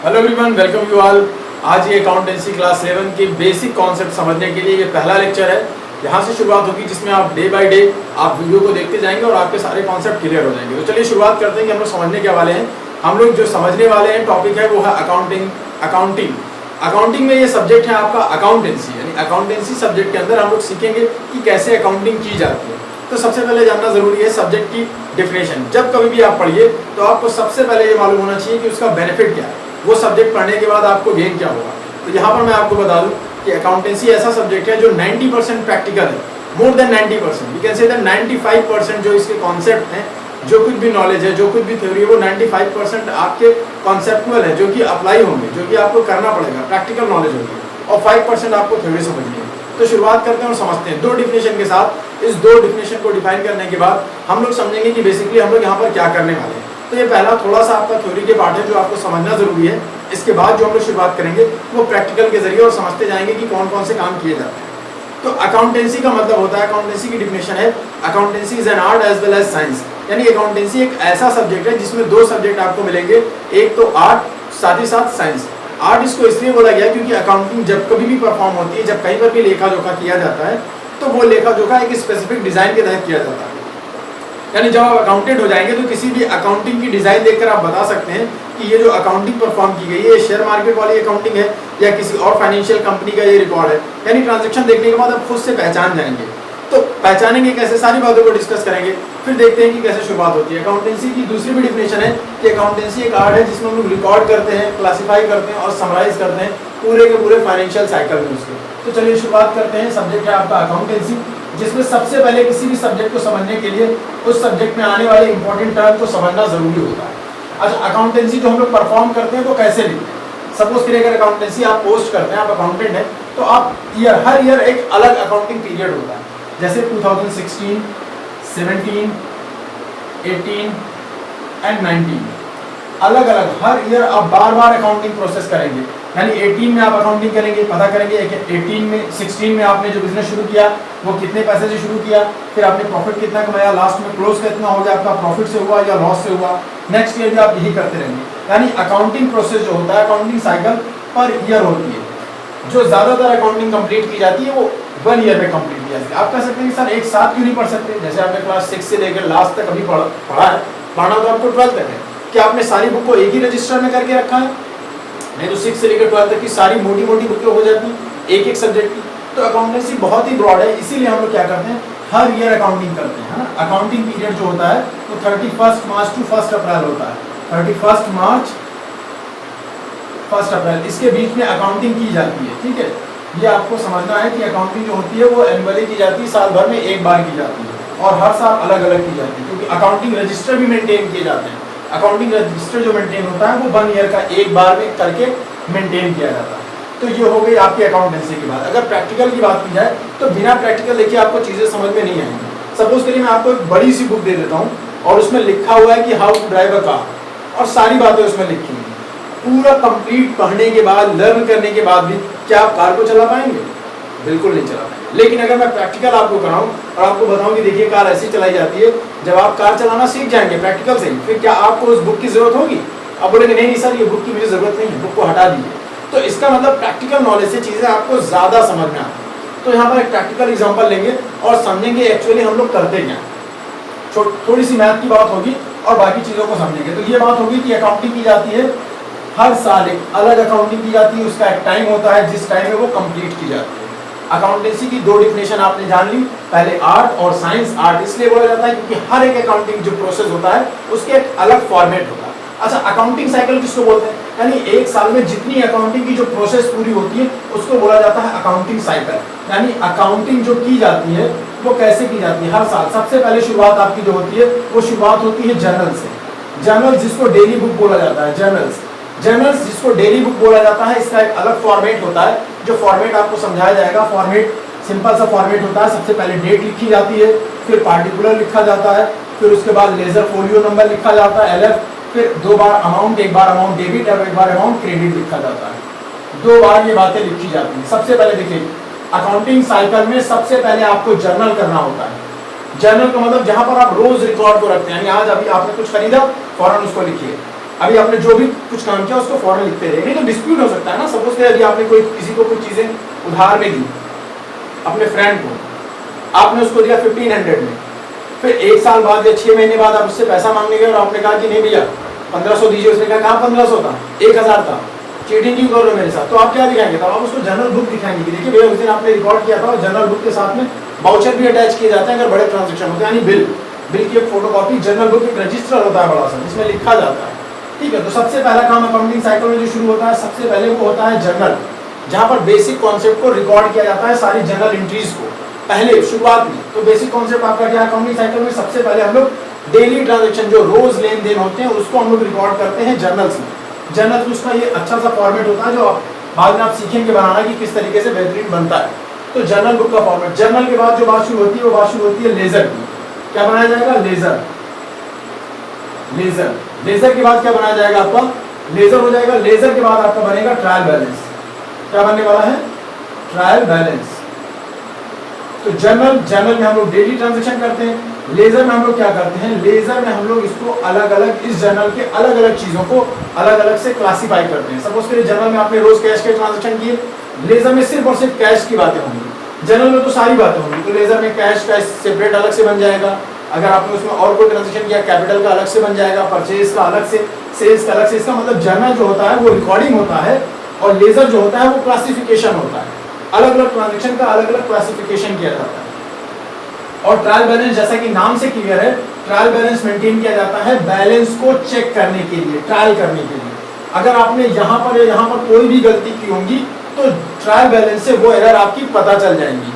Hello everyone, welcome you all. आज ये accountancy class 11 के बेसिक कॉन्सेप्ट समझने के लिए ये पहला लेक्चर है। यहाँ से शुरुआत होगी जिसमें आप डे बाय डे आप वीडियो को देखते जाएंगे और आपके सारे कॉन्सेप्ट क्लियर हो जाएंगे। तो चलिए शुरुआत करते हैं कि हम लोग समझने के वाले हैं। हम लोग जो समझने वाले हैं टॉपिक है वो है अकाउंटिंग में ये सब्जेक्ट है आपका अकाउंटेंसी, यानी अकाउंटेंसी सब्जेक्ट के अंदर हम लोग सीखेंगे कि कैसे अकाउंटिंग की जाती है। तो सबसे पहले जानना जरूरी है सब्जेक्ट की डेफिनेशन। जब कभी भी आप पढ़िए तो आपको सबसे पहले ये मालूम होना चाहिए कि उसका बेनिफिट क्या है, वो सब्जेक्ट पढ़ने के बाद आपको गेन क्या होगा। तो यहाँ पर मैं आपको बता दूं कि अकाउंटेंसी ऐसा सब्जेक्ट है जो 90% प्रैक्टिकल है, more than 90%, we can say that 95% जो इसके कॉन्सेप्ट हैं, जो कुछ भी नॉलेज है, जो कुछ भी थ्योरी है, वो 95% आपके कॉन्सेप्टुअल है, जो कि अप्लाई होंगे, जो कि आपको करना पड़ेगा, प्रैक्टिकल नॉलेज होगी, और 5% आपको थ्योरी समझनी है। तो शुरुआत करते हैं और समझते हैं दो डिफिनेशन के साथ। इस दो डिफिनेशन को डिफाइन करने के बाद हम लोग समझेंगे कि बेसिकली हम लोग यहाँ पर क्या करने वाले हैं। तो ये पहला थोड़ा सा आपका थ्योरी के पार्ट है जो आपको समझना जरूरी है। इसके बाद जो हम लोग शुरुआत करेंगे वो प्रैक्टिकल के जरिए और समझते जाएंगे कि कौन कौन से काम किए जाते हैं। तो अकाउंटेंसी का मतलब होता है, अकाउंटेंसी की डिफिनेशन है, accountancy is an art as well as science. यानी अकाउंटेंसी एक ऐसा सब्जेक्ट है जिसमें दो सब्जेक्ट आपको मिलेंगे, एक तो आर्ट, साथ ही साथ साइंस। आर्ट इसको इसलिए बोला गया क्योंकि अकाउंटिंग जब कभी भी परफॉर्म होती है, जब कहीं पर भी लेखा जोखा किया जाता है, तो वो लेखा जोखा एक स्पेसिफिक डिजाइन के तहत किया जाता है। यानी जब आप अकाउंटेंट हो जाएंगे तो किसी भी अकाउंटिंग की डिजाइन देखकर आप बता सकते हैं कि ये जो अकाउंटिंग परफॉर्म की गई है, ये शेयर मार्केट वाली अकाउंटिंग है या किसी और फाइनेंशियल कंपनी का ये रिकॉर्ड है। यानी ट्रांजैक्शन देखने के बाद आप खुद से पहचान जाएंगे। तो पहचानेंगे कैसे, सारी बातों को डिस्कस करेंगे। फिर देखते हैं कि कैसे शुरुआत होती है। अकाउंटेंसी की दूसरी भी डिफिनेशन है कि अकाउंटेंसी एक आर्ट है जिसमें हम लोग रिकॉर्ड करते हैं, क्लासिफाई करते हैं और समराइज करते हैं पूरे के पूरे फाइनेंशियल साइकिल में उसके। तो चलिए शुरुआत करते हैं। सब्जेक्ट है आपका अकाउंटेंसी, जिसमें सबसे पहले किसी भी सब्जेक्ट को समझने के लिए उस सब्जेक्ट में आने वाले इंपॉर्टेंट टर्म को समझना जरूरी होता है। अच्छा, अकाउंटेंसी जो हम लोग परफॉर्म करते हैं तो कैसे लिखते हैं। सपोज करिए अगर अकाउंटेंसी आप पोस्ट करते हैं, आप अकाउंटेंट हैं, तो आप हर ईयर एक अलग अकाउंटिंग पीरियड होता है। जैसे 2016, 17, 18 एंड 19, अलग अलग हर ईयर आप बार बार अकाउंटिंग प्रोसेस करेंगे। यानी 18 में आप अकाउंटिंग करेंगे, पता करेंगे 18 में 16 में आपने जो बिजनेस शुरू किया वो कितने पैसे से शुरू किया, फिर आपने प्रॉफिट कितना कमाया, लास्ट में क्लोज कितना हो गया, आपका प्रॉफिट से हुआ या लॉस से हुआ। नेक्स्ट ईयर भी आप यही करते रहेंगे। यानी अकाउंटिंग प्रोसेस जो होता है, अकाउंटिंग साइकिल पर ईयर होती है। जो ज्यादातर अकाउंटिंग कंप्लीट की जाती है वो 1 ईयर में कंप्लीट की जाती है। आप कह सकते हैं कि सर एक साथ क्यों नहीं पढ़ सकते, जैसे आपने क्लास 6 से लेकर लास्ट तक अभी पढ़ा है, पढ़ना तो आपको 12 तक है। क्या आपने सारी बुक को एक ही रजिस्टर में करके रखा है? नहीं, तो 6 से लेकर 12 तक की सारी मोटी मोटी बुकें हो जाती हैं एक एक सब्जेक्ट की। तो अकाउंटेंसी बहुत ही ब्रॉड है, इसीलिए हम लोग क्या करते हैं, हर ईयर अकाउंटिंग करते हैं, है ना। अकाउंटिंग पीरियड जो होता है वो 31 मार्च टू 1 अप्रैल होता है। 31 मार्च 1 अप्रैल, इसके बीच में अकाउंटिंग की जाती है। ठीक है, ये आपको समझना है कि अकाउंटिंग जो होती है वो एनुअली की जाती है, साल भर में एक बार की जाती है और हर साल अलग अलग की जाती है, क्योंकि अकाउंटिंग रजिस्टर भी मेंटेन किए जाते हैं। अकाउंटिंग रजिस्टर जो मेंटेन होता है वो 1 ईयर का एक बार में करके मेंटेन किया जाता है। तो ये हो गई आपकी अकाउंटेंसी की बात। अगर प्रैक्टिकल की बात की जाए तो बिना प्रैक्टिकल देखिए आपको चीजें समझ में नहीं आएंगी। सपोज करिए मैं आपको एक बड़ी सी बुक दे देता हूँ और उसमें लिखा हुआ है कि how to drive a car, और सारी बातें उसमें लिखी हुई। पूरा कंप्लीट पढ़ने के बाद, लर्न करने के बाद भी क्या आप कार को चला पाएंगे? बिल्कुल नहीं चला पाएंगे। लेकिन अगर मैं प्रैक्टिकल आपको कराऊं और आपको बताऊं कि देखिए कार ऐसी चलाई जाती है, जब आप कार चलाना सीख जाएंगे प्रैक्टिकल से ही, फिर क्या आपको उस बुक की जरूरत होगी? आप बोलेंगे नहीं सर ये बुक की मुझे जरूरत नहीं है, बुक को हटा दीजिए। तो इसका मतलब प्रैक्टिकल नॉलेज से चीजें आपको ज्यादा समझ में आती है। तो यहाँ पर एक प्रैक्टिकल एग्जांपल लेंगे और समझेंगे एक्चुअली हम लोग करते क्या। थोड़ी सी मैथ की बात होगी और बाकी चीजों को समझेंगे। तो ये बात होगी कि अकाउंटिंग की जाती है हर साल, एक अलग अकाउंटिंग की जाती है, उसका एक टाइम होता है जिस टाइम में वो कंप्लीट की जाती है। अकाउंटेंसी की दो डिफिनेशन आपने जान ली, पहले आर्ट और साइंस। आर्ट इसलिए बोला जाता है क्योंकि हर एक अकाउंटिंग जो प्रोसेस होता है उसके एक अलग फॉर्मेट होता है। अच्छा, अकाउंटिंग साइकिल किसको बोलते हैं? यानी एक साल में जितनी अकाउंटिंग की जो प्रोसेस पूरी होती है उसको बोला जाता है अकाउंटिंग साइकिल। यानी अकाउंटिंग जो की जाती है वो कैसे की जाती है हर साल। सबसे पहले शुरुआत आपकी जो होती है वो शुरुआत होती है जर्नल से। जर्नल जिसको डेली बुक बोला जाता है, जर्नल्स जिसको डेली बुक बोला जाता है, इसका एक अलग फॉर्मेट होता है जो फॉर्मेट आपको समझाया जाएगा। फॉर्मेट सिंपल सा फॉर्मेट होता है। सबसे पहले डेट लिखी जाती है, फिर पार्टिकुलर लिखा जाता है, फिर उसके बाद लेजर फोलियो नंबर लिखा जाता है LF, फिर 2 बार अमाउंट, एक बार अमाउंट डेबिट और एक बार अमाउंट क्रेडिट लिखा जाता है। 2 बार ये बातें लिखी जाती हैं। सबसे पहले देखिए अकाउंटिंग साइकिल में सबसे पहले आपको जर्नल करना होता है। जर्नल का मतलब जहां पर आप रोज रिकॉर्ड को रखते हैं। यानी आज अभी आपने कुछ खरीदा, फौरन उसको लिखिए। अभी आपने जो भी कुछ काम किया उसको फौरन लिखते रहे, नहीं तो डिस्प्यूट हो सकता है ना। सपोज कि यदि आपने कोई किसी को कुछ चीजें उधार में दी, अपने फ्रेंड को आपने उसको दिया 1500 में, फिर 1 साल बाद या 6 महीने बाद आप उससे पैसा मांगने गए और आपने कहा कि नहीं भैया 1500 दीजिए, उसने कहा कहाँ 1500 था, 1000 था, चीटिंग क्यों कर रहे हो मेरे साथ। तो आप क्या दिखाएंगे, तो आप उसको जनरल बुक दिखाएंगे कि देखिए भैया उस दिन आपने रिकॉर्ड किया था, और जनरल बुक के साथ में वाउचर भी अटैच किए जाते हैं अगर बड़े ट्रांजेक्शन होते हैं, यानी बिल की एक फोटोकॉपी, जनरल बुक एक रजिस्टर होता है बड़ा सा जिसमें लिखा जाता है। ठीक है, तो सबसे पहला काम अकाउंटिंग साइकिल में जो शुरू होता है, सबसे पहले वो होता है जर्नल, जहाँ पर बेसिक कॉन्सेप्ट को रिकॉर्ड किया जाता है, सारी जनरल एंट्रीज को पहले शुरुआत में। तो बेसिक कॉन्सेप्ट आपका क्या है अकाउंटिंग साइकिल में, सबसे पहले हम लोग डेली ट्रांजेक्शन जो रोज लेन देन होते हैं उसको हम लोग रिकॉर्ड करते हैं जर्नल्स में। जर्नल उसका ये अच्छा सा फॉर्मेट होता है जो बाद में आप सीखेंगे बनाना कि किस तरीके से बेहतरीन बनता है। तो जर्नल बुक का फॉर्मेट। जर्नल के बाद जो बात शुरू होती है वो बात शुरू होती है लेजर की। क्या बनाया जाएगा, लेजर। लेजर लेजर के बाद क्या बनाया जाएगा आपका, लेजर हो जाएगा। लेजर के बाद आपका बनेगा ट्रायल बैलेंस। क्या बनने वाला है, ट्रायल बैलेंस। तो जर्नल में हम लोग डेली ट्रांजेक्शन करते हैं, लेजर में हम लोग क्या करते हैं, लेजर में हम लोग इसको अलग अलग, इस जर्नल के अलग अलग चीजों को अलग अलग से क्लासिफाई करते हैं। सपोज करिए जर्नल में आपने रोज कैश के ट्रांजेक्शन किए, लेजर में सिर्फ और सिर्फ कैश की बातें होंगी। जर्नल में तो सारी बातें होंगी, तो लेजर में कैश का सेपरेट अलग से बन जाएगा। अगर आपने उसमें और कोई ट्रांजेक्शन किया, कैपिटल का अलग से बन जाएगा, परचेज का अलग से, सेल्स का अलग से। इसका मतलब जर्नल जो होता है वो रिकॉर्डिंग होता है, और लेजर जो होता है वो क्लासिफिकेशन होता है। अलग अलग ट्रांजेक्शन का अलग अलग क्लासिफिकेशन किया जाता है। और ट्रायल बैलेंस जैसा कि नाम से क्लियर है, ट्रायल बैलेंस मेंटेन किया जाता है बैलेंस को चेक करने के लिए, ट्रायल करने के लिए। अगर आपने यहाँ पर कोई भी गलती की होगी तो ट्रायल बैलेंस से वो एरर आपकी पता चल जाएंगी।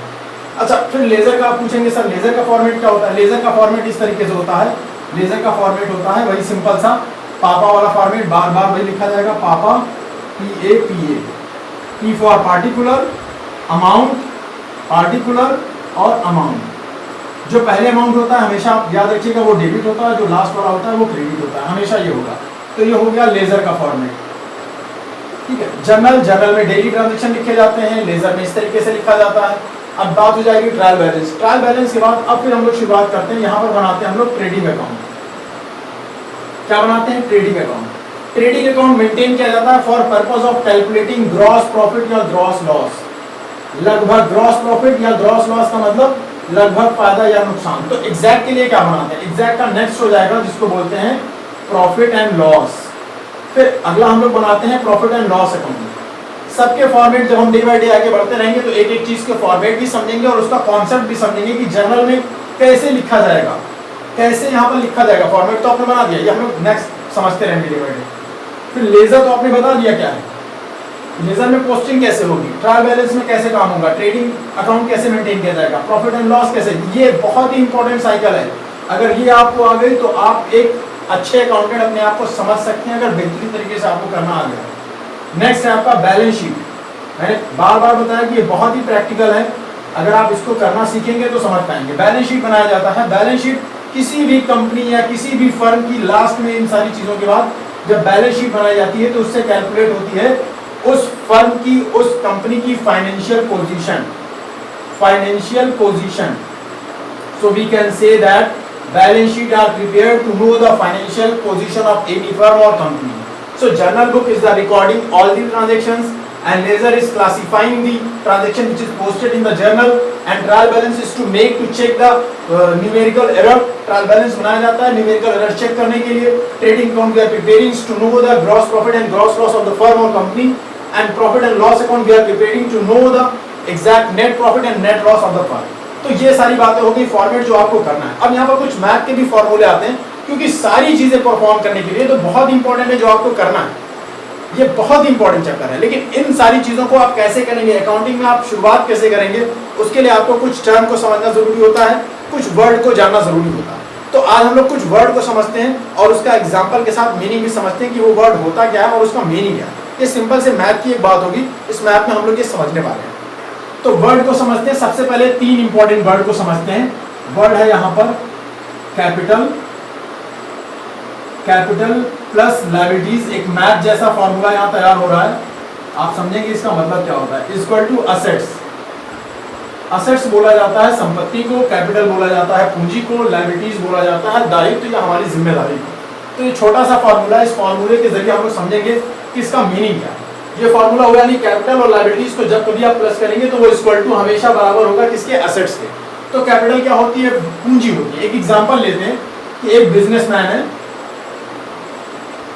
अच्छा, फिर लेजर का आप पूछेंगे सर लेजर का फॉर्मेट क्या होता है। लेजर का फॉर्मेट इस तरीके से होता है, लेजर का फॉर्मेट होता है वही सिंपल सा पापा वाला फॉर्मेट, बार बार वही लिखा जाएगा, पापा PAPA, P for particular, amount, particular और अमाउंट। जो पहले अमाउंट होता है हमेशा आप याद रखिएगा वो डेबिट होता है, जो लास्ट वाला होता है वो क्रेडिट होता है, हमेशा ये होगा। तो ये हो गया लेजर का फॉर्मेट। ठीक है, जर्नल में डेली ट्रांजेक्शन लिखे जाते हैं, लेजर में इस तरीके से लिखा जाता है। अब बात हो जाएगी ट्रायल बैलेंस। ट्रायल बैलेंस के बाद अब फिर हम लोग शुरुआत करते हैं, यहाँ पर बनाते हैं हम लोग ट्रेडिंग अकाउंट। क्या बनाते हैं, trading account. Trading account maintain किया जाता है for purpose of calculating gross profit या ग्रॉस लॉस। लगभग ग्रॉस प्रॉफिट या ग्रॉस लॉस का मतलब लगभग फायदा या नुकसान। तो एग्जैक्ट के लिए क्या बनाते हैं, एग्जैक्ट का नेक्स्ट हो जाएगा जिसको बोलते हैं प्रॉफिट एंड लॉस। फिर अगला हम लोग बनाते हैं प्रॉफिट एंड लॉस अकाउंट। सबके फॉर्मेट जब हम डे बाय डे आगे बढ़ते रहेंगे तो एक एक चीज के फॉर्मेट भी समझेंगे और उसका कॉन्सेप्ट भी समझेंगे कि जर्नल में कैसे लिखा जाएगा, कैसे यहाँ पर लिखा जाएगा। फॉर्मेट तो आपने बना दिया, ये हम लोग नेक्स्ट समझते रहेंगे डे बाय डे। फिर लेजर तो आपने बता दिया क्या है, लेजर में पोस्टिंग कैसे होगी, ट्रायल बैलेंस में कैसे काम होगा, ट्रेडिंग अकाउंट कैसे मेंटेन किया जाएगा, प्रॉफिट एंड लॉस कैसे। ये बहुत ही इंपॉर्टेंट साइकिल है। अगर ये आपको आ गई तो आप एक अच्छे अकाउंटेंट अपने आप को समझ सकते हैं, अगर बेहतरीन तरीके से आपको करना आ गया। नेक्स्ट है आपका बैलेंस शीट। मैंने बार बार बताया कि ये बहुत ही प्रैक्टिकल है, अगर आप इसको करना सीखेंगे तो समझ पाएंगे। बैलेंस शीट बनाया जाता है। बैलेंस शीट किसी भी कंपनी या किसी भी फर्म की लास्ट में इन सारी चीजों के बाद जब बैलेंस शीट बनाई जाती है तो उससे कैलकुलेट होती है उस फर्म की, उस कंपनी की financial position. Financial position, so we can say that balance sheet are prepared to know the financial position of any firm और company. So journal book is the recording all the transactions, and ledger is classifying the transaction which is posted in the journal, and trial balance is to make to check the numerical error. Trial balance बनाया जाता है numerical error check करने के लिए। Trading account we are preparing to know the gross profit and gross loss of the firm or company, and profit and loss account we are preparing to know the exact net profit and net loss of the firm. तो ये सारी बातें हो गई format जो आपको करना है। अब यहाँ पर कुछ मैथ के भी फॉर्मूले आते हैं, क्योंकि सारी चीजें परफॉर्म करने के लिए तो बहुत इंपॉर्टेंट है जो आपको करना है, ये बहुत इंपॉर्टेंट चक्कर है। लेकिन इन सारी चीजों को आप कैसे करेंगे, अकाउंटिंग में आप शुरुआत कैसे करेंगे, उसके लिए आपको कुछ टर्म को समझना जरूरी होता है, कुछ वर्ड को जानना जरूरी होता है। तो आज हम लोग कुछ वर्ड को समझते हैं और उसका एग्जाम्पल के साथ मीनिंग भी समझते हैं कि वो वर्ड होता क्या है और उसका मीनिंग क्या है। ये सिंपल से मैथ की एक बात होगी, इस मैथ में हम लोग ये समझने वाले हैं। तो वर्ड को समझते हैं। सबसे पहले 3 इंपॉर्टेंट वर्ड को समझते हैं। वर्ड है यहाँ पर कैपिटल, कैपिटल प्लस लायबिलिटीज। एक मैथ जैसा फॉर्मूला यहाँ तैयार हो रहा है, आप समझेंगे इसका मतलब क्या होता है। Equal to assets. असेट्स बोला जाता है संपत्ति को, कैपिटल बोला जाता है पूंजी को, लायबिलिटीज बोला जाता है दायित्व या हमारी जिम्मेदारी को। तो ये छोटा सा फॉर्मूला, इस फॉर्मूले के जरिए हम लोग समझेंगे कि इसका मीनिंग क्या है। ये फॉर्मूला होगा यानी कैपिटल और लायबिलिटीज को जब कभी आप प्लस करेंगे तो वो इक्वल टू हमेशा बराबर होगा किसके, एसेट्स के। तो कैपिटल क्या होती है, पूंजी होती है। एक एग्जांपल लेते हैं कि एक बिजनेसमैन है,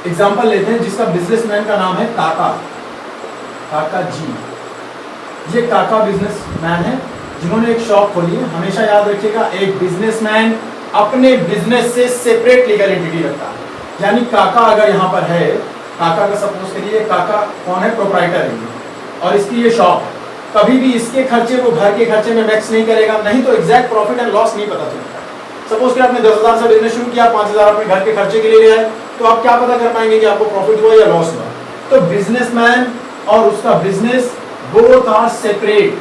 एग्जांपल लेते हैं जिसका बिजनेसमैन का नाम है काका, काका जी। ये काका बिजनेसमैन है जिन्होंने एक शॉप खोली है। हमेशा याद रखिएगा एक बिजनेसमैन अपने बिजनेस से सेपरेट लीगल एंटिटी रखता है। यानी काका अगर यहाँ पर है, काका का सपोज करिए, काका कौन है, प्रोप्राइटर है और इसकी ये शॉप है। कभी भी इसके खर्चे को घर के खर्चे में मैक्स नहीं करेगा, नहीं तो एग्जैक्ट प्रॉफिट एंड लॉस नहीं पता चलता। सपोज कि आपने 10,000 से बिजनेस शुरू किया, 5,000 अपने घर के खर्चे के लिए लिया है, तो आप क्या पता कर पाएंगे कि आपको प्रॉफिट हुआ या लॉस हुआ। तो बिजनेसमैन और उसका business both are separate,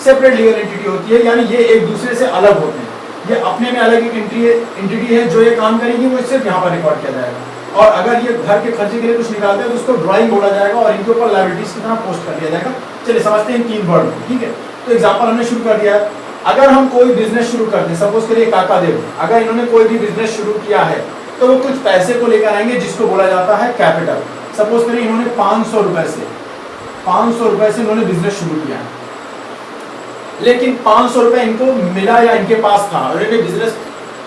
separate legal entity होती है, यानी ये एक दूसरे से अलग होते हैं। ये अपने में अलग एक एंटिटी है, जो ये काम करेगी वो सिर्फ यहाँ पर रिकॉर्ड किया जाएगा। और अगर ये घर के खर्चे के लिए कुछ निकालते हैं तो उसको ड्राइंग बोला जाएगा और इनके ऊपर लायबिलिटीज की तरह पोस्ट कर दिया जाएगा। चलिए समझते हैं 3 वर्ड को, ठीक है। तो एग्जांपल हमने शुरू कर दिया है। अगर हम कोई बिजनेस शुरू करते हैं, सपोज करिए काका देव, अगर इन्होंने कोई भी बिजनेस शुरू किया है तो वो कुछ पैसे को लेकर आएंगे जिसको बोला जाता है कैपिटल। सपोज करिए इन्होंने 500 रुपए से इन्होंने बिजनेस शुरू किया, लेकिन 500 रुपए इनको मिला या इनके पास था, उन्होंने बिजनेस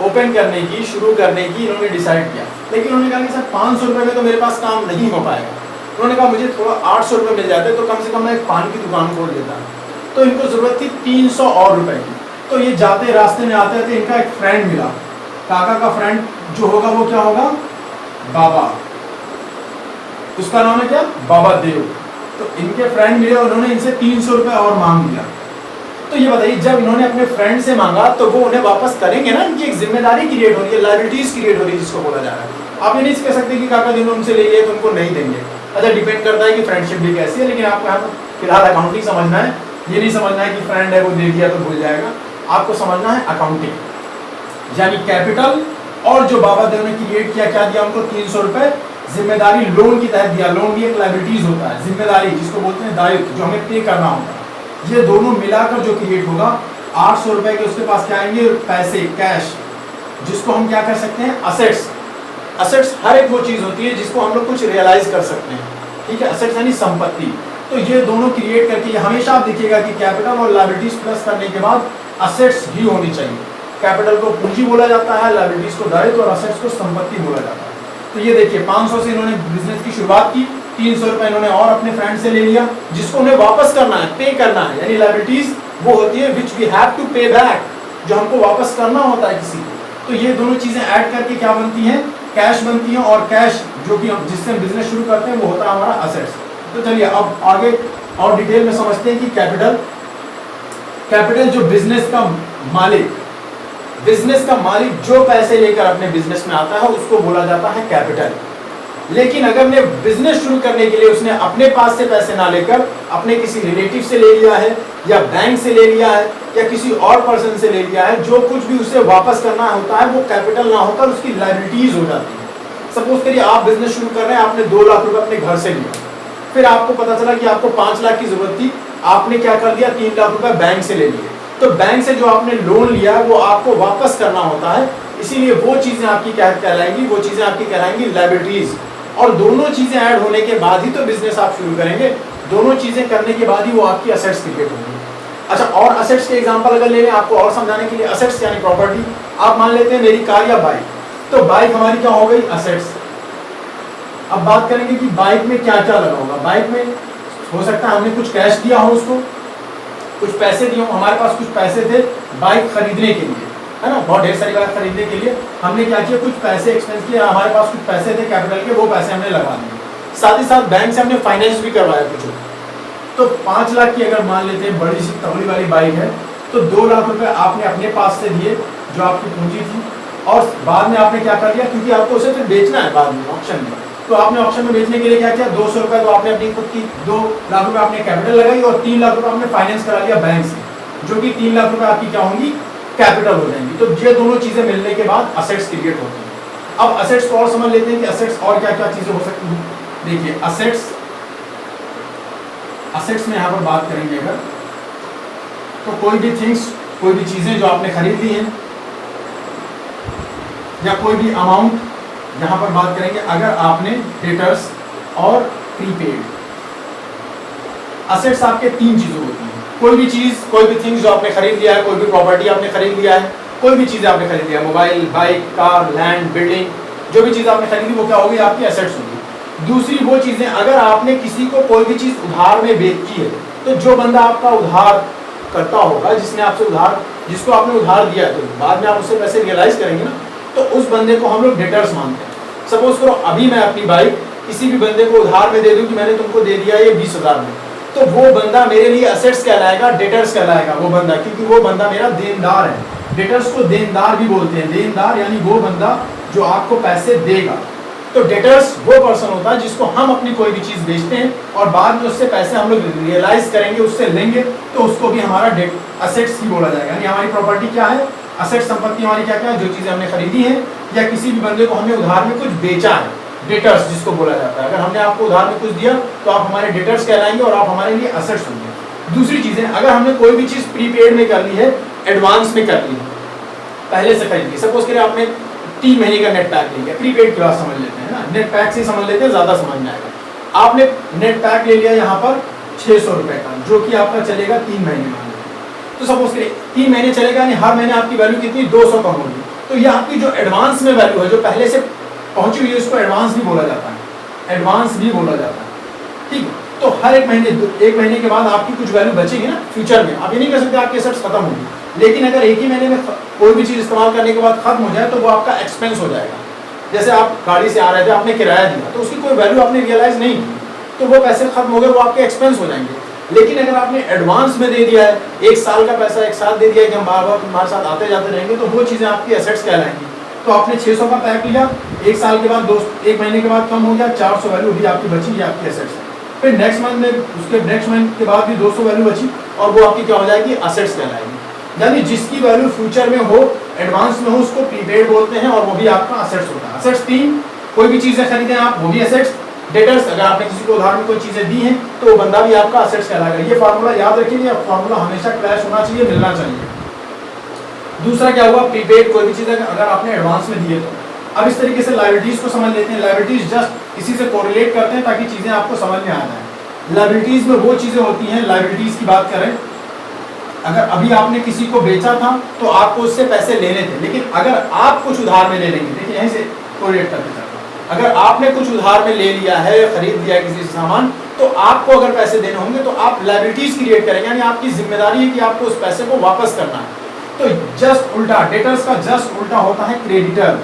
ओपन करने की, शुरू करने की इन्होंने डिसाइड किया, लेकिन उन्होंने कहा कि सर 500 रुपए में तो मेरे पास काम नहीं हो पाएगा। उन्होंने कहा मुझे थोड़ा 800 रुपए मिल जाते तो कम से कम मैं एक पान की दुकान खोल देता। तो इनको जरूरत थी 300 और रुपए की। तो ये जाते रास्ते में आते थे, इनका एक फ्रेंड मिला, काका का फ्रेंड जो होगा वो क्या होगा, बाबा, उसका नाम है क्या, बाबा देव। तो इनके फ्रेंड मिले, उन्होंने इनसे 300 रुपए और मांग लिया। तो ये बताइए जब इन्होंने अपने फ्रेंड से मांगा तो वो उन्हें वापस करेंगे ना, इनकी एक जिम्मेदारी क्रिएट हो रही है, लायबिलिटीज क्रिएट हो रही है जिसको बोला जा रहा है। आप ये नहीं कह सकते कि काका जी ने उनसे ले लिया तो उनको नहीं देंगे। अच्छा, डिपेंड करता है कि फ्रेंडशिप भी कैसी है, लेकिन आपको यहाँ फिलहाल अकाउंटिंग समझना है। ये नहीं समझना है कि फ्रेंड है वो दे दिया तो भूल जाएगा। आपको समझना है अकाउंटिंग, यानी कैपिटल और जो बाबा देव ने क्रिएट किया, क्या दिया उनको, 300 रुपए जिम्मेदारी लोन की तहत दिया। लोन भी एक लायबिलिटीज होता है, जिम्मेदारी जिसको बोलते हैं दायित्व, जो हमें पे करना होता है। ये दोनों मिलाकर जो क्रिएट होगा, 800 रुपए के उसके पास क्या आएंगे, पैसे, कैश, जिसको हम क्या कर सकते हैं, असेट्स। असेट्स हर एक वो चीज होती है जिसको हम लोग कुछ रियलाइज कर सकते हैं, ठीक है। असेट्स यानी संपत्ति। तो ये दोनों क्रिएट करके हमेशा आप देखिएगा कि कैपिटल और लायबिलिटीज प्लस करने के बाद असेट्स ही होनी चाहिए। कैपिटल को पूंजी बोला जाता है, लायबिलिटीज को दायित्व और असेट्स को संपत्ति बोला जाता है। तो ये देखिए 500 से इन्होंने बिजनेस की शुरुआत की, 300 रुपए इन्होंने और अपने फ्रेंड से ले लिया, जिसको उन्हें वापस करना है, पे करना है। यानी लायबिलिटीज वो होती है विच वी हैव टू पे बैक, जो हमको वापस करना होता है किसी को। तो ये दोनों चीजें ऐड करके क्या बनती हैं, कैश बनती हैं। और कैश जो कि हम जिससे हम बिजनेस शुरू करते हैं वो होता है हमारा असेट्स। तो चलिए अब आगे और डिटेल में समझते हैं कि कैपिटल, कैपिटल जो बिजनेस का मालिक, बिजनेस का मालिक जो पैसे लेकर अपने बिजनेस में आता है उसको बोला जाता है कैपिटल। लेकिन अगर ने बिजनेस शुरू करने के लिए उसने अपने पास से पैसे ना लेकर अपने किसी रिलेटिव से ले लिया है, या बैंक से ले लिया है, या किसी और पर्सन से ले लिया है, जो कुछ भी उसे वापस करना होता है वो कैपिटल ना होकर उसकी लायबिलिटीज हो जाती है। सपोज करिए आप बिजनेस शुरू कर रहे हैं, आपने 2 लाख रुपए अपने घर से लिया, फिर आपको पता चला कि आपको 5 लाख की जरूरत थी, आपने क्या कर दिया, 3 लाख रुपए बैंक से ले लिए। तो बैंक से जो आपने लोन लिया वो आपको वापस करना होता है, इसीलिए वो चीजें आपकी क्या कहलाएंगी, वो चीजें आपकी कहलाएंगी लायबिलिटीज। और दोनों चीजें ऐड होने के बाद ही तो बिजनेस आप शुरू करेंगे, दोनों चीजें करने के बाद ही वो आपकी असेट्स क्रिएट होंगी। अच्छा, और असेट्स के एग्जांपल अगर ले लें आपको और समझाने के लिए, असेट्स यानी प्रॉपर्टी। आप मान लेते हैं मेरी कार या बाइक, तो बाइक हमारी क्या हो गई, असेट्स। अब बात करेंगे कि बाइक में क्या क्या लगा होगा। बाइक में हो सकता है हमने कुछ कैश दिया हो उसको, कुछ पैसे दिए हो, हमारे पास कुछ पैसे थे बाइक खरीदने के लिए, है ना, बहुत ढेर सारी बाइक खरीदने के लिए हमने क्या किया, कुछ पैसे एक्सपेंस किया, हमारे पास कुछ पैसे थे कैपिटल के, वो पैसे हमने लगा दिए। साथ ही साथ बैंक से हमने फाइनेंस भी करवाया कुछ। तो 5 लाख की अगर मान लेते हैं बड़ी सी तगड़ी वाली बाइक है, तो 2 लाख रुपए आपने अपने पास से दिए जो आपकी पूंजी थी, और बाद में आपने क्या कर दिया, क्योंकि आपको उसे फिर बेचना है बाद में ऑप्शन में, तो आपने ऑप्शन में बेचने के लिए क्या किया, 200 रुपए तो आपने अपनी खुद की 2 लाख रुपए आपने कैपिटल लगाई और 3 लाख रुपए आपने फाइनेंस करा लिया बैंक से, जो कि 3 लाख रुपए आपकी क्या होंगी, कैपिटल हो जाएंगी। तो ये दोनों चीजें मिलने के बाद असेट्स क्रिएट होती हैं। अब असेट्स को और समझ लेते हैं कि असेट्स और क्या क्या चीजें हो सकती हैं। देखिए असेट्स में यहाँ पर बात करेंगे अगर, तो कोई भी थिंग्स, कोई भी चीजें जो आपने खरीद ली हैं, या कोई भी अमाउंट यहाँ पर बात करेंगे अगर आपने डेटर्स और प्रीपेड। असेट्स आपके तीन चीजें होती हैं, कोई भी चीज, कोई भी थिंग्स जो आपने खरीद लिया है, कोई भी प्रॉपर्टी आपने खरीद लिया है, कोई भी चीज आपने खरीद लिया है, mobile, bike, car, land, building, जो भी चीज आपने खरीदी वो क्या होगी, आपकी एसेट्स होगी। दूसरी वो चीजें, अगर आपने किसी को कोई भी चीज उधार में बेची है, तो जो बंदा आपका उधार करता होगा, जिसने आपसे उधार, जिसको आपने उधार दिया है, तो बाद में आप उससे पैसे रियलाइज करेंगे ना, तो उस बंदे को हम लोग डेटर्स मानते हैं। सपोज करो अभी मैं अपनी बाइक किसी भी बंदे को उधार में दे दूं कि मैंने तुमको दे दिया ये 20,000 में, तो वो बंदा मेरे लिए असेट्स कहलाएगा, डेटर्स कहलाएगा वो बंदा, क्योंकि वो बंदा मेरा देनदार है। डेटर्स को देनदार भी बोलते हैं। देनदार यानी वो बंदा जो आपको पैसे देगा। तो डेटर्स वो पर्सन होता है जिसको हम अपनी कोई भी चीज बेचते हैं और बाद में उससे पैसे हम लोग रियलाइज करेंगे, उससे लेंगे, तो उसको भी हमारा असेट्स ही बोला जाएगा। यानी हमारी प्रॉपर्टी क्या है, असेट, संपत्ति हमारी क्या क्या है, जो चीजें हमने खरीदी है या किसी भी बंदे को हमने उधार में कुछ बेचा है, डेटर्स जिसको बोला जाता है। अगर हमने आपको उधार में कुछ दिया तो आप हमारे डेटर्स कहलाएंगे और आप हमारे लिए असेट्स होंगे। दूसरी चीजें, अगर हमने कोई भी चीज प्रीपेड में कर ली है, एडवांस में कर ली है, पहले से खरीद ली, सपोज करिए आपने 3 महीने का नेट पैक ले लिया, प्रीपेड की बात समझ लेते हैं ना, नेट पैक से समझ लेते हैं, ज्यादा समझ में आएगा। आपने नेट पैक ले लिया यहाँ पर 600 रुपए का, जो कि आपका चलेगा 3 महीने में। तो सपोज करिए 3 महीने चलेगा, यानी हर महीने आपकी वैल्यू कितनी, 200 कम होगी। तो ये आपकी जो एडवांस में वैल्यू है, जो पहले से पहुंची हुई है, उसको एडवांस भी बोला जाता है, एडवांस भी बोला जाता है। ठीक है, तो हर एक महीने के बाद आपकी कुछ वैल्यू बचेगी ना फ्यूचर में। आप ये नहीं कह सकते आपके एसेट्स खत्म होंगे, लेकिन अगर एक ही महीने में कोई भी चीज इस्तेमाल करने के बाद खत्म हो जाए तो वो आपका एक्सपेंस हो जाएगा। जैसे आप गाड़ी से आ रहे थे, आपने किराया दिया, तो उसकी कोई वैल्यू आपने रियलाइज नहीं की, तो वो पैसे खत्म हो गए, वो आपके एक्सपेंस हो जाएंगे। लेकिन अगर आपने एडवांस में दे दिया है, 1 साल का पैसा एक साथ दे दिया कि हम बार बार तुम्हारे साथ आते जाते रहेंगे, तो वो चीजें आपकी एसेट्स कहलाएंगी। तो आपने 600 का पैक लिया, 1 साल के बाद 1 महीने के बाद कम हो गया, 400 वैल्यू भी आपकी बची, ये आपकी एसेट्स है। फिर नेक्स्ट मंथ में, उसके नेक्स्ट मंथ के बाद भी 200 वैल्यू बची और वो आपकी क्या हो जाएगी, असेट्स कहलाएगी। यानी जिसकी वैल्यू फ्यूचर में हो, एडवांस में हो, उसको प्रीपेड बोलते हैं और वो भी आपका असेट्स होता है। असेट्स 3, कोई भी चीजें खरीदे आप वो भी असेट्स। डेटर्स, अगर आपने किसी को उधार में कोई चीजें दी हैं तो वो बंदा भी आपका असेट्स कहलाएगा। ये फार्मूला याद रखिए, ये फार्मूला हमेशा क्लैश होना चाहिए, मिलना चाहिए। दूसरा क्या हुआ, प्रीपेड, कोई भी चीज अगर आपने एडवांस में दी है तो। अब इस तरीके से लायबिलिटीज को समझ लेते हैं। लायबिलिटीज जस्ट इसी से कोरिलेट करते हैं ताकि चीजें आपको समझ में आ जाए। लायबिलिटीज में वो चीजें होती हैं, लायबिलिटीज की बात करें, अगर अभी आपने किसी को बेचा था तो आपको उससे पैसे लेने थे, लेकिन अगर आप कुछ उधार में ले लेंगे, देखिए यहीं से कोरिलेट करते चलते हैं, अगर आपने कुछ उधार में ले लिया है, खरीद लिया किसी से सामान, तो आपको अगर पैसे देने होंगे तो आप लायबिलिटीज क्रिएट करेंगे, यानी आपकी जिम्मेदारी है कि आपको उस पैसे को वापस करना है। तो जस्ट उल्टा, डेटर्स का जस्ट उल्टा होता है क्रेडिटर।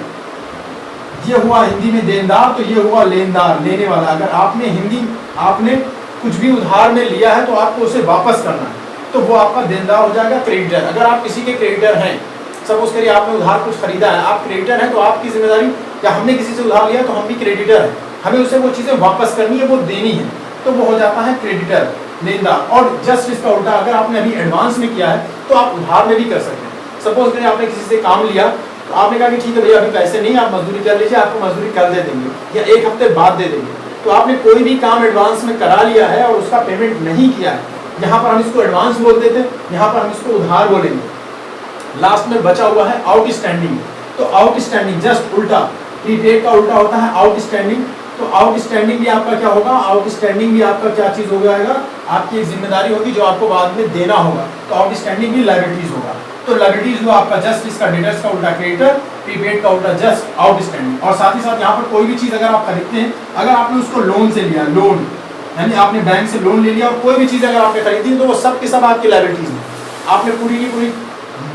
ये हुआ हिंदी में देनदार, तो ये हुआ लेनदार, लेने वाला। अगर आपने कुछ भी उधार में लिया है तो आपको उसे वापस करना है, तो वो आपका देनदार हो जाएगा क्रेडिटर। अगर आप किसी के क्रेडिटर हैं, सपोज करिए आपने उधार कुछ खरीदा है, आप क्रेडिटर हैं, तो आपकी जिम्मेदारी, या हमने किसी से उधार लिया तो हम भी क्रेडिटर हैं, हमें उसे वो चीजें वापस करनी है, वो देनी है, तो वो हो जाता है क्रेडिटर, लेनदार। और जस्ट इसका उल्टा, अगर आपने अभी एडवांस में किया है तो आप उधार में भी कर सकते हैं। सपोज करिए आपने किसी से काम लिया, तो आपने कहा कि ठीक है भैया अभी पैसे नहीं, आप मजदूरी कर लीजिए, आपको मजदूरी कल दे देंगे या 1 हफ्ते बाद दे देंगे। तो आपने कोई भी काम एडवांस में करा लिया है और उसका पेमेंट नहीं किया है, यहाँ पर हम इसको एडवांस बोलते थे, यहाँ पर हम इसको उधार बोलेंगे। लास्ट में बचा हुआ है आउटस्टैंडिंग। तो आउटस्टैंडिंग जस्ट उल्टा, प्रीपेड का उल्टा होता है आउटस्टैंडिंग। तो आउटस्टैंडिंग भी आपका क्या होगा, आउटस्टैंडिंग भी आपका क्या चीज हो जाएगा, आपकी एक जिम्मेदारी होगी जो आपको बाद में देना होगा। तो आउटस्टैंडिंग भी लायबिलिटीज होगा। तो लायबिलिटीज हुआ आपका जस्ट इसका डेटर्स का उल्टा क्रेडिटर, प्रीपेड का उल्टा जस्ट आउटस्टैंडिंग। और साथ ही साथ यहाँ पर कोई भी चीज अगर आप खरीदते हैं, अगर आपने उसको लोन से लिया, लोन यानी आपने बैंक से लोन ले लिया और कोई भी चीज अगर आपने खरीदी तो वो सब के सब आपकी लायबिलिटीज है। आपने पूरी की पूरी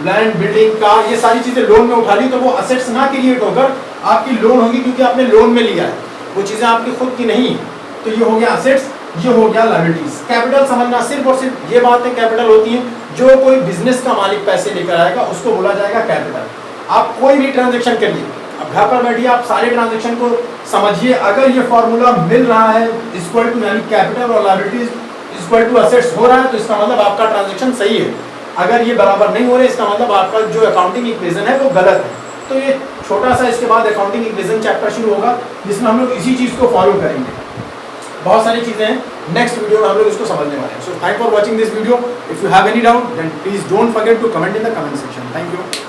लैंड, बिल्डिंग, कार, ये सारी चीजें लोन में उठा ली, तो वो असेट्स ना क्रिएट होकर आपकी लोन होगी, क्योंकि आपने लोन में लिया है, वो चीजें आपकी खुद की नहीं है। तो ये हो गया असेट्स, ये हो गया लायबिलिटीज। कैपिटल समझना, सिर्फ और सिर्फ ये बातें कैपिटल होती हैं, जो कोई बिजनेस का मालिक पैसे लेकर आएगा उसको बोला जाएगा कैपिटल। आप कोई भी ट्रांजेक्शन करिए, अब घर पर बैठिए आप सारे ट्रांजेक्शन को समझिए, अगर ये फॉर्मूला मिल रहा है इक्वल टू, यानी कैपिटल और लायबिलिटीज इक्वल टू असेट्स हो रहा है, तो इसका मतलब आपका ट्रांजेक्शन सही है। अगर ये बराबर नहीं हो रहे, इसका मतलब आपका जो अकाउंटिंग इक्वेशन है वो गलत है। तो ये छोटा सा, इसके बाद अकाउंटिंग इक्वेशन चैप्टर शुरू होगा जिसमें हम लोग इसी चीज को फॉलो करेंगे। बहुत सारी चीजें हैं, नेक्स्ट वीडियो में हम लोग इसको समझने वाले हैं। So thank for watching this video. If you have any doubt then please don't forget to comment in the comment section. Thank you.